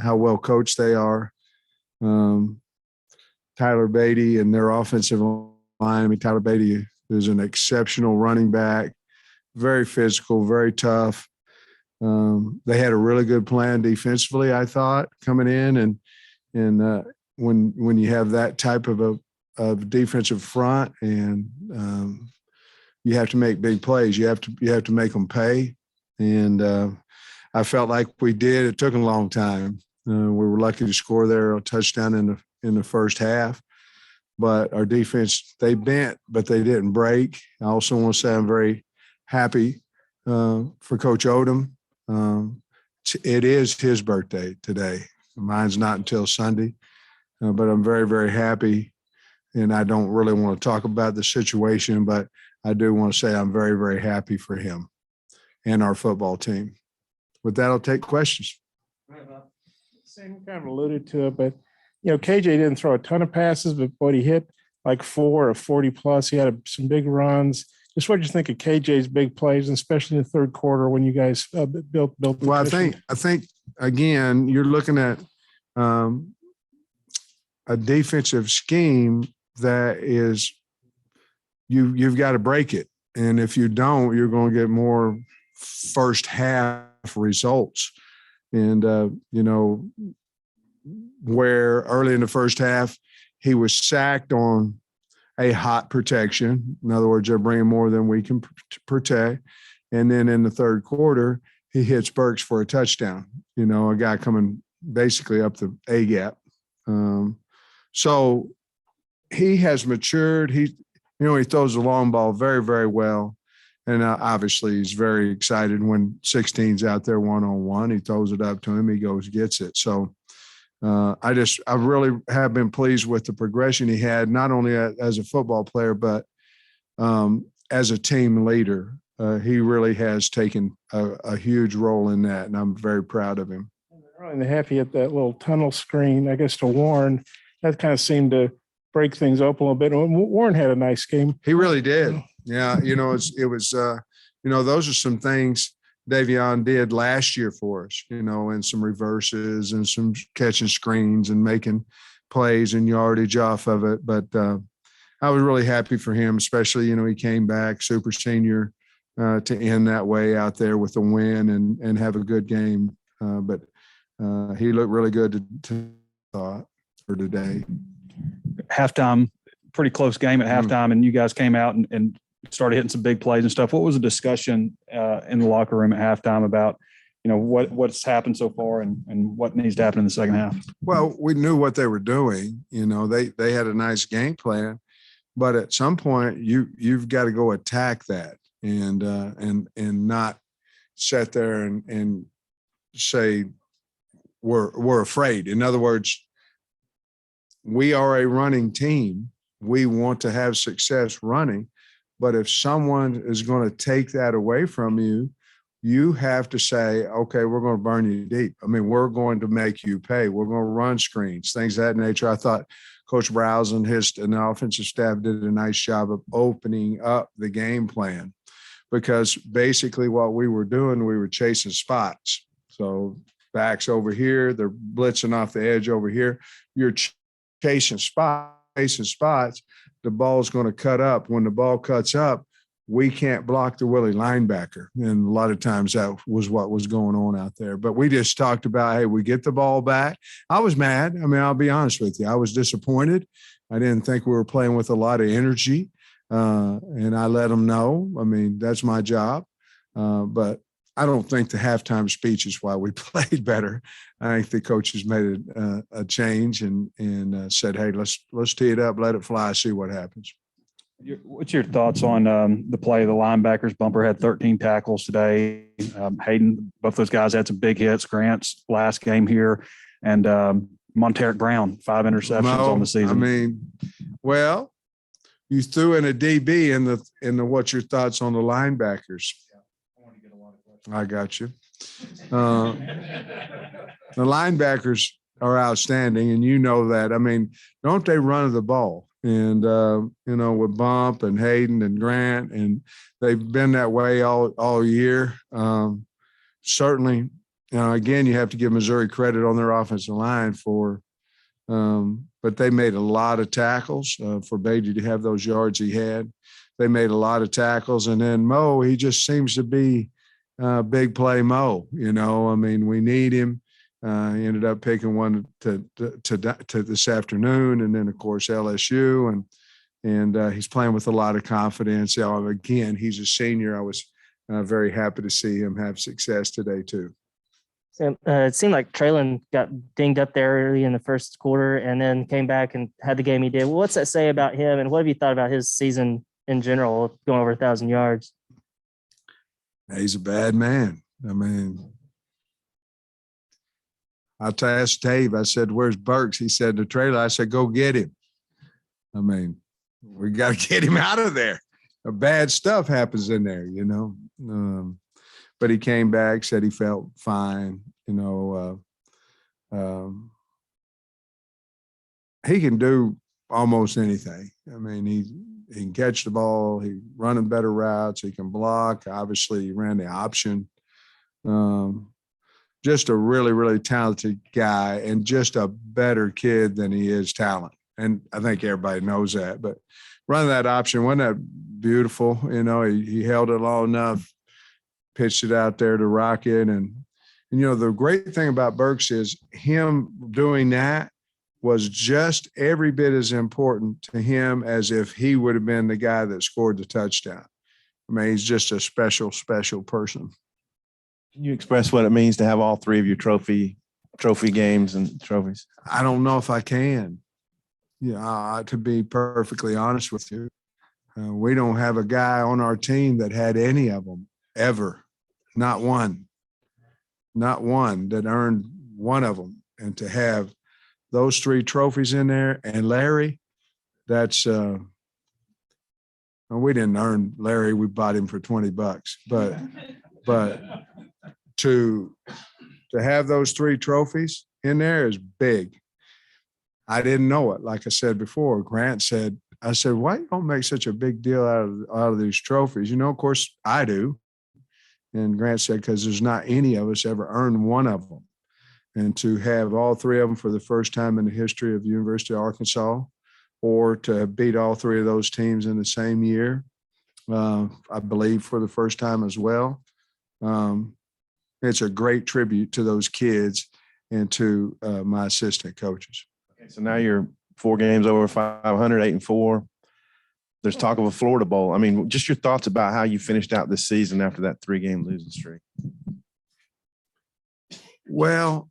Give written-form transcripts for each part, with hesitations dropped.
how well coached they are. Um, Tyler Beatty and their offensive line. I mean, Tyler Beatty is an exceptional running back, very physical, very tough. They had a really good plan defensively, I thought, coming in, and when you have that type of defensive front, and you have to make big plays, you have to make them pay, and I felt like we did. It took a long time. We were lucky to score there a touchdown in the first half. But our defense, they bent, but they didn't break. I also want to say I'm very happy for Coach Odom. It is his birthday today. Mine's not until Sunday, but I'm very, very happy. And I don't really want to talk about the situation, but I do want to say I'm very, very happy for him and our football team. With that, I'll take questions. Sam kind of alluded to it, but KJ didn't throw a ton of passes, but what he hit like 4 or 40 plus. He had some big runs. Just what did you think of KJ's big plays, and especially in the third quarter when you guys built? Well, I think again, you're looking at a defensive scheme that is you've got to break it, and if you don't, you're going to get more first half results. And where early in the first half he was sacked on a hot protection. In other words, they're bringing more than we can protect. And then in the third quarter, he hits Burks for a touchdown, a guy coming basically up the A gap. So he has matured. He throws the long ball very, very well. And obviously he's very excited when 16's out there one-on-one. He throws it up to him. He goes, gets it. So I really have been pleased with the progression he had, not only as a football player, but as a team leader. He really has taken a huge role in that, and I'm very proud of him. Early in the half, he had that little tunnel screen, I guess, to Warren. That kind of seemed to break things open a little bit. Warren had a nice game. He really did. Yeah, it was those are some things Davion did last year for us, and some reverses and some catching screens and making plays and yardage off of it. But I was really happy for him, especially, he came back super senior to end that way out there with a win and have a good game. But he looked really good for today. Halftime, pretty close game at halftime, and you guys came out and started hitting some big plays and stuff. What was the discussion in the locker room at halftime about, what's happened so far and what needs to happen in the second half? Well, we knew what they were doing. They had a nice game plan, but at some point you've got to go attack that and not sit there and say we're afraid. In other words, we are a running team. We want to have success running. But if someone is going to take that away from you, you have to say, okay, we're going to burn you deep. I mean, we're going to make you pay. We're going to run screens, things of that nature. I thought Coach Browse and the offensive staff did a nice job of opening up the game plan, because basically what we were doing, we were chasing spots. So backs over here, they're blitzing off the edge over here. You're chasing spots. The ball's going to cut up. When the ball cuts up, we can't block the Willie linebacker. And a lot of times that was what was going on out there. But we just talked about, hey, we get the ball back. I was mad. I mean, I'll be honest with you. I was disappointed. I didn't think we were playing with a lot of energy. And I let them know. I mean, that's my job. But I don't think the halftime speech is why we played better. I think the coaches made a change and said, hey, let's tee it up, let it fly, see what happens. What's your thoughts on the play of the linebackers? Bumper had 13 tackles today. Hayden, both those guys had some big hits. Grant's last game here. And Monteric Brown, 5 interceptions on the season. I mean, well, you threw in a DB in the what's your thoughts on the linebackers? I got you. The linebackers are outstanding, and you know that. I mean, don't they run the ball? And, with Bump and Hayden and Grant, and they've been that way all year. Certainly again, you have to give Missouri credit on their offensive line but they made a lot of tackles for Beatty to have those yards he had. They made a lot of tackles. And then Mo, he just seems to be big play Mo. I mean, we need him. He ended up picking one to this afternoon, and then, of course, LSU. And he's playing with a lot of confidence. Again, he's a senior. I was very happy to see him have success today, too. It seemed like Traylon got dinged up there early in the first quarter and then came back and had the game he did. What's that say about him, and what have you thought about his season in general, going over 1,000 yards? He's a bad man. I mean, I asked Dave, I said, "Where's Burks?" He said, "The trailer." I said, "Go get him." I mean, we got to get him out of there. Bad stuff happens in there, but he came back, said he felt fine. He can do almost anything. I mean, he can catch the ball. He running better routes. He can block. Obviously, he ran the option. Just a really, really talented guy, and just a better kid than he is talent. And I think everybody knows that. But running that option, wasn't that beautiful? He held it long enough, pitched it out there to Rocket. And the great thing about Burks is him doing that was just every bit as important to him as if he would have been the guy that scored the touchdown. I mean, he's just a special, special person. Can you express what it means to have all three of your trophy games and trophies? I don't know if I can. To be perfectly honest with you, we don't have a guy on our team that had any of them ever. Not one that earned one of them. And to have those three trophies in there, and Larry, that's we didn't earn Larry. We bought him for $20, but to have those three trophies in there is big. I didn't know it. Like I said before, Grant said, I said, "Why you don't make such a big deal out of these trophies?" Of course I do. And Grant said, "Because there's not any of us ever earned one of them." And to have all three of them for the first time in the history of the University of Arkansas, or to beat all three of those teams in the same year, I believe for the first time as well. It's a great tribute to those kids and to my assistant coaches. Okay, so now you're 4 games over 500, 8-4. There's talk of a Florida Bowl. I mean, just your thoughts about how you finished out this season after that 3-game losing streak. Well,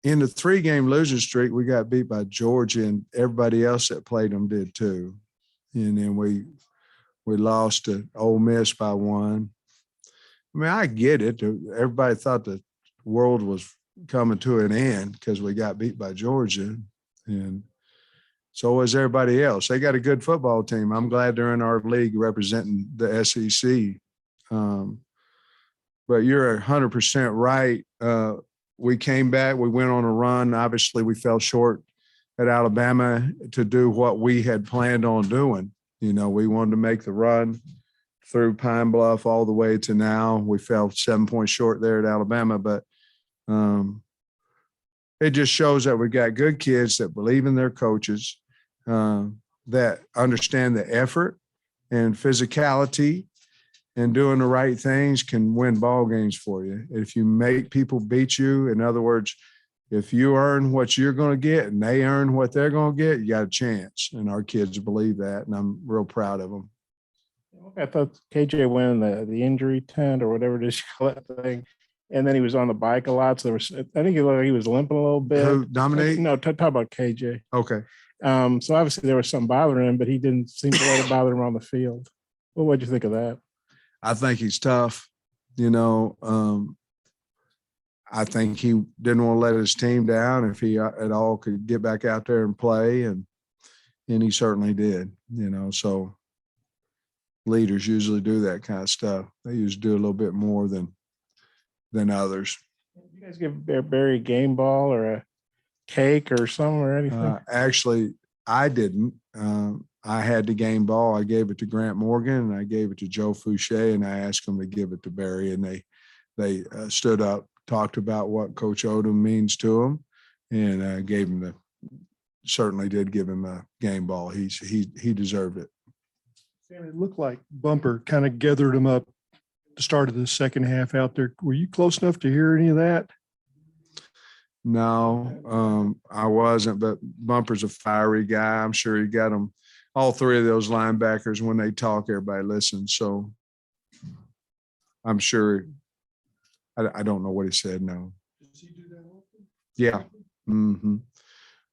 in the 3-game losing streak, we got beat by Georgia, and everybody else that played them did too. And then we lost to Ole Miss by 1. I mean, I get it. Everybody thought the world was coming to an end because we got beat by Georgia, and so was everybody else. They got a good football team. I'm glad they're in our league representing the SEC. But you're 100% right. We came back. We went on a run. Obviously, we fell short at Alabama to do what we had planned on doing. We wanted to make the run through Pine Bluff all the way to now. We fell 7 points short there at Alabama, but it just shows that we got good kids that believe in their coaches, that understand the effort and physicality, and doing the right things can win ball games for you. If you make people beat you, in other words, if you earn what you're going to get and they earn what they're going to get, you got a chance. And our kids believe that, and I'm real proud of them. I thought KJ went in the injury tent or whatever it is you call that thing, and then he was on the bike a lot. So there was, I think he looked like he was limping a little bit. Who, Dominique? No, talk about KJ. Okay. So obviously there was something bothering him, but he didn't seem to let it bother him on the field. Well, what'd you think of that? I think he's tough. I think he didn't want to let his team down if he at all could get back out there and play, and he certainly did. So leaders usually do that kind of stuff. They usually do a little bit more than others. Did you guys give Barry a game ball or a cake or something or anything? Actually, I didn't. I had the game ball. I gave it to Grant Morgan, and I gave it to Joe Fouché, and I asked them to give it to Barry, and they stood up talked about what Coach Odom means to him, and gave him certainly did give him a game ball. He deserved it. Sam, it looked like Bumper kind of gathered him up at the start of the second half out there. Were you close enough to hear any of that? No, I wasn't, but Bumper's a fiery guy. I'm sure he got them, all three of those linebackers, when they talk, everybody listens. So I'm sure, I don't know what he said, no. Does he do that often? Yeah. Mm-hmm.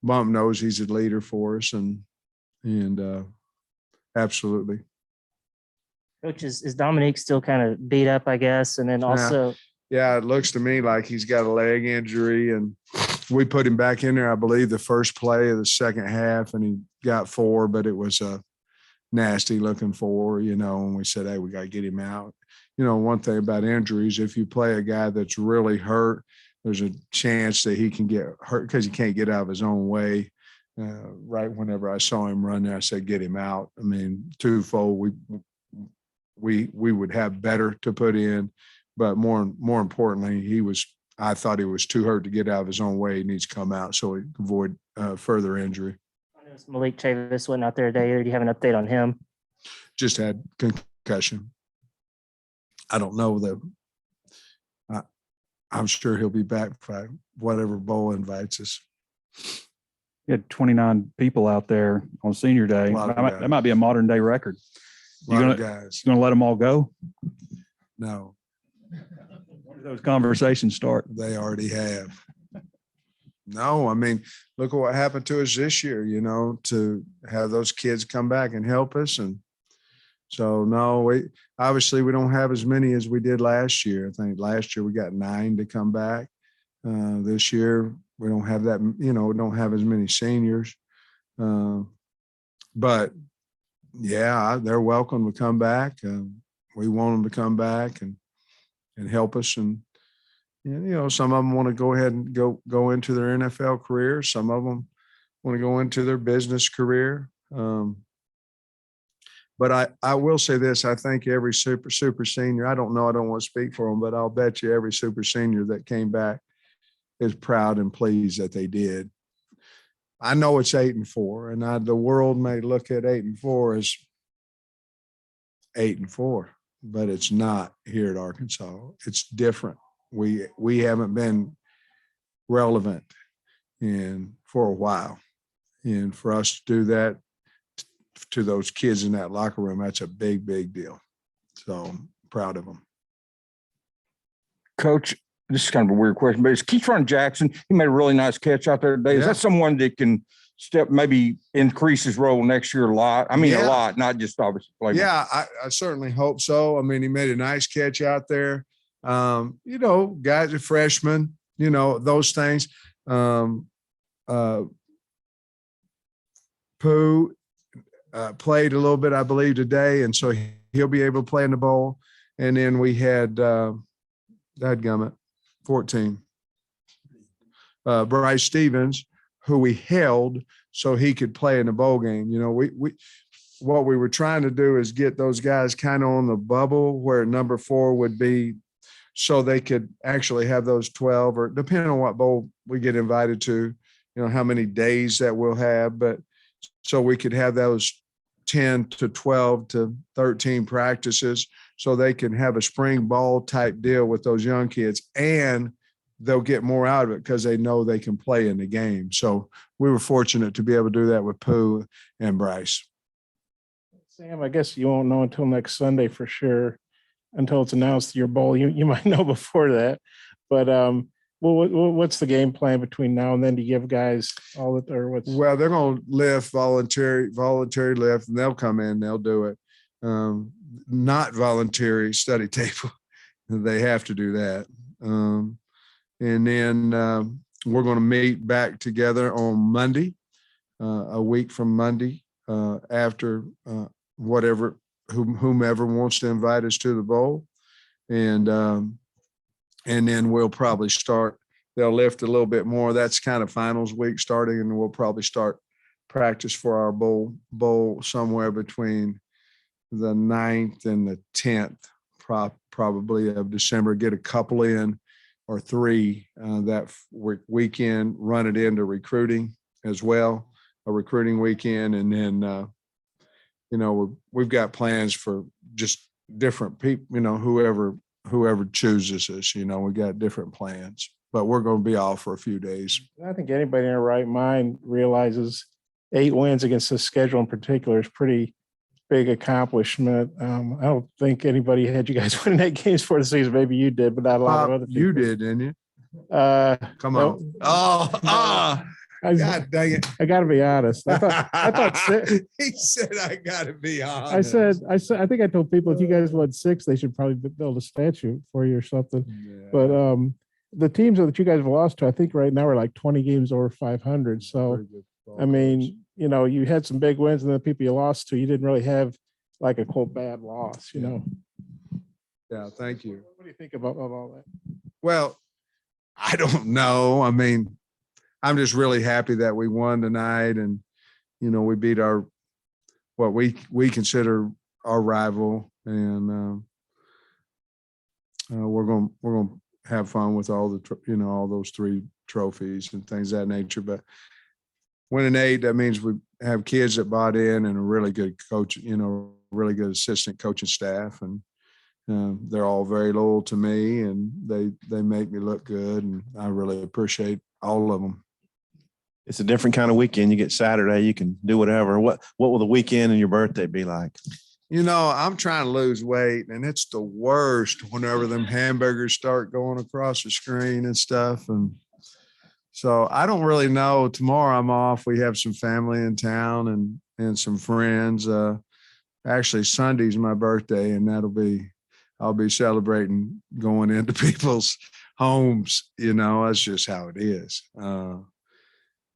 Bump knows he's a leader for us, and absolutely. Coach, is Dominique still kind of beat up, I guess? And then also, Yeah, it looks to me like he's got a leg injury, and we put him back in there, I believe, the first play of the second half, and he got 4, but it was a nasty looking 4, and we said, hey, we got to get him out. One thing about injuries, if you play a guy that's really hurt, there's a chance that he can get hurt because he can't get out of his own way. Right whenever I saw him run there, I said, get him out. I mean, twofold, we would have better to put in. But more importantly, I thought he was too hurt to get out of his own way. He needs to come out so he can avoid further injury. I noticed Malik Chavis wasn't out there today. Or do you have an update on him? Just had concussion. I don't know I'm sure he'll be back by whatever bowl invites us. You had 29 people out there on senior day. That might be a modern day record. A lot of guys. You gonna let them all go? No, When do those conversations start? they already have. No, I mean, look at what happened to us this year, to have those kids come back and help us. And so, no, we don't have as many as we did last year. I think last year we got 9 to come back. This year we don't have that, we don't have as many seniors. But yeah, they're welcome to come back. We want them to come back and help us. And, some of them want to go ahead and go into their NFL career. Some of them want to go into their business career. But I will say this, I think every super senior, I don't know, I don't want to speak for them, but I'll bet you every super senior that came back is proud and pleased that they did. I know it's 8-4, and the world may look at 8-4 as 8-4, but it's not here at Arkansas. It's different. We haven't been relevant for a while. And for us to do that to those kids in that locker room, that's a big, big deal. So I'm proud of them. Coach, this is kind of a weird question, but is Keyshawn Jackson, he made a really nice catch out there today. Is that someone that can maybe increase his role next year a lot? I mean, a lot, not just obviously play. Yeah, I certainly hope so. I mean, he made a nice catch out there. Guys are freshmen, those things. Pooh played a little bit, I believe, today, and so he'll be able to play in the bowl. And then we had dadgummit, 14. Bryce Stevens, who we held so he could play in the bowl game. What we were trying to do is get those guys kind of on the bubble where number 4 would be, so they could actually have those 12, or depending on what bowl we get invited to, how many days that we'll have, but so we could have those 10 to 12 to 13 practices so they can have a spring ball type deal with those young kids, and they'll get more out of it because they know they can play in the game. So we were fortunate to be able to do that with Pooh and Bryce. Sam, I guess you won't know until next Sunday for sure, until it's announced your bowl. You might know before that, but what's the game plan between now and then to give guys all that, or what's? Well, they're going to lift voluntary lift, and they'll come in, they'll do it. Not voluntary study table. They have to do that. And then we're going to meet back together on Monday, a week from Monday, after whomever wants to invite us to the bowl. And then we'll probably start, they'll lift a little bit more. That's kind of finals week starting, and we'll probably start practice for our bowl somewhere between the 9th and the 10th, probably of December, get a couple in, or three that weekend, run it into recruiting as well, a recruiting weekend. And then, we've got plans for just different people, whoever chooses us, we got different plans, but we're going to be off for a few days. I think anybody in their right mind realizes 8 wins against this schedule in particular is pretty big accomplishment. I don't think anybody had you guys winning 8 games for the season. Maybe you did, but not a lot of other people. You did, didn't you? Come no. on. Oh, God dang it. I got to be honest. I thought he said, I got to be honest. I think I told people if you guys won 6, they should probably build a statue for you or something. Yeah. But the teams that you guys have lost to, I think right now are like 20 games over 500. So, I mean, you had some big wins, and the people you lost to, you didn't really have like a quote bad loss, Yeah, thank you. What do you think about all that? Well, I don't know. I mean, I'm just really happy that we won tonight, and we beat what we consider our rival, and we're going to have fun with all all those 3 trophies and things of that nature. But winning 8, that means we have kids that bought in and a really good coach, really good assistant coaching staff, and they're all very loyal to me, and they make me look good, and I really appreciate all of them. It's a different kind of weekend. You get Saturday, you can do whatever. What will the weekend and your birthday be like? I'm trying to lose weight, and it's the worst whenever them hamburgers start going across the screen and stuff. And so I don't really know. Tomorrow I'm off. We have some family in town and some friends. Actually, Sunday's my birthday, and I'll be celebrating going into people's homes. That's just how it is.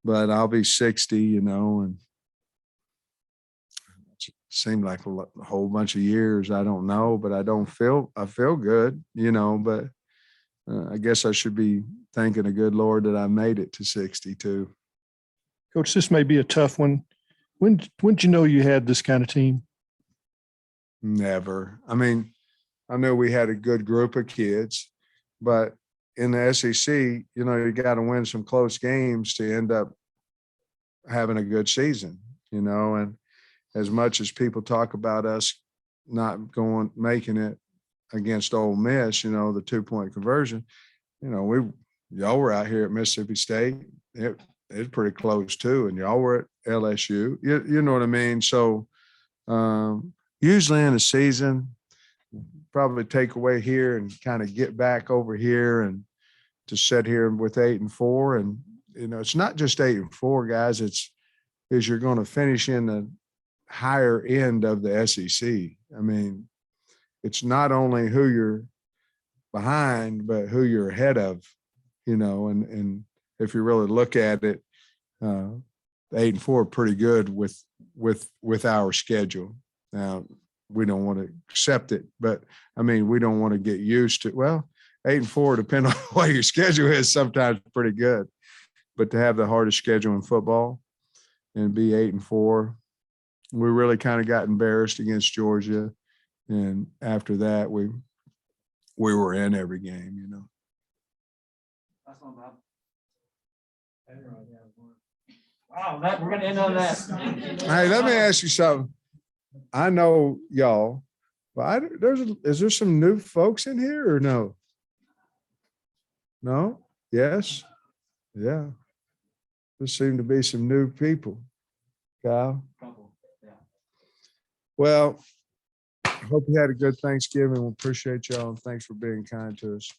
But I'll be 60, and it seemed like a whole bunch of years. I don't know, but I feel good, but I guess I should be thanking the good Lord that I made it to 62. Coach, this may be a tough one. When'd you know you had this kind of team? Never. I mean, I know we had a good group of kids, but in the SEC, you got to win some close games to end up having a good season, and as much as people talk about us not making it against Ole Miss, the 2-point conversion, y'all were out here at Mississippi State. It's pretty close too. And y'all were at LSU, you know what I mean? So usually in a season, probably take away here and kind of get back over here and to sit here with 8-4. And, it's not just 8-4, guys. Is you're going to finish in the higher end of the SEC. I mean, it's not only who you're behind, but who you're ahead of, and if you really look at it, 8-4 are pretty good with our schedule. Now, we don't want to accept it, but I mean, we don't want to get used to, 8-4, depending on what your schedule is, sometimes pretty good, but to have the hardest schedule in football and be 8-4, we really kind of got embarrassed against Georgia. And after that, we were in every game, Wow, we're going to end on that. Hey, let me ask you something. I know y'all, but is there some new folks in here or no? No? Yes? Yeah. There seem to be some new people. Kyle? Well, I hope you had a good Thanksgiving. We appreciate y'all, and thanks for being kind to us.